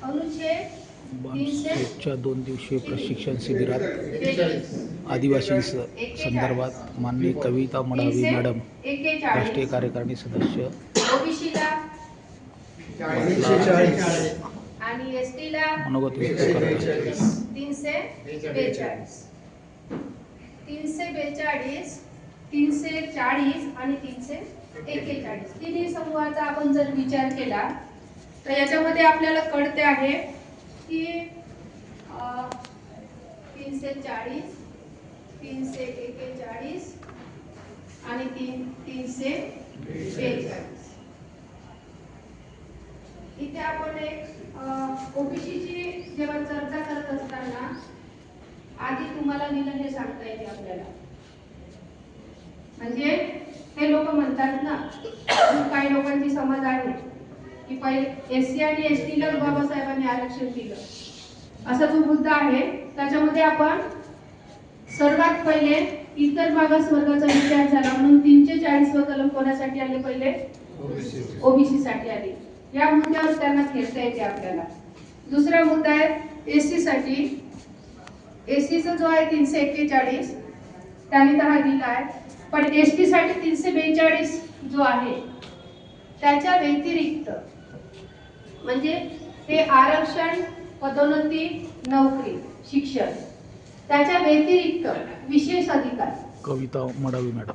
अनुच्छेद 62च्या 2 दिवसीय प्रशिक्षण शिबिरात आदिवासींसंदर्भात माननीय कविता मडावी मॅडम, राष्ट्रीय कार्यकारिणी सदस्य, ओबीसीला आणि एसटीला मनोगत व्यक्त करत आहेत. 342 342 340 आणि 341 तिन्ही समूहाचा आपण जर विचार केला तर याच्यामध्ये आपल्याला कळते आहे की 340 341 आणि 342 इथे आपण एक ओबीसीची जेव्हा चर्चा करत असताना आधी तुम्हाला निलं हे सांगता येते आपल्याला, म्हणजे हे लोक म्हणतात ना, काही लोकांची समज आहे की पहिले एससी आणि एसटीला बाबासाहेबांनी आरक्षण दिलं, असा जो मुद्दा आहे त्याच्यामध्ये आपण सर्वात पहिले इतर मागासवर्गाचा विचार झाला म्हणून 340 कलम कोणासाठी आले, पहिले ओबीसी साठी आले. या मुद्द्यावर त्यांना खेळता येते आपल्याला. दुसरा मुद्दा आहे एससी साठी. एससीचा जो आहे 341 त्यांनी तर हा दिला आहे, पण एसटी साठी 342 जो आहे त्याच्या व्यतिरिक्त म्हणजे हे आरक्षण, पदोन्नती, नोकरी, शिक्षण, त्याच्या व्यतिरिक्त विशेष अधिकार. कविता मडावी मॅडम.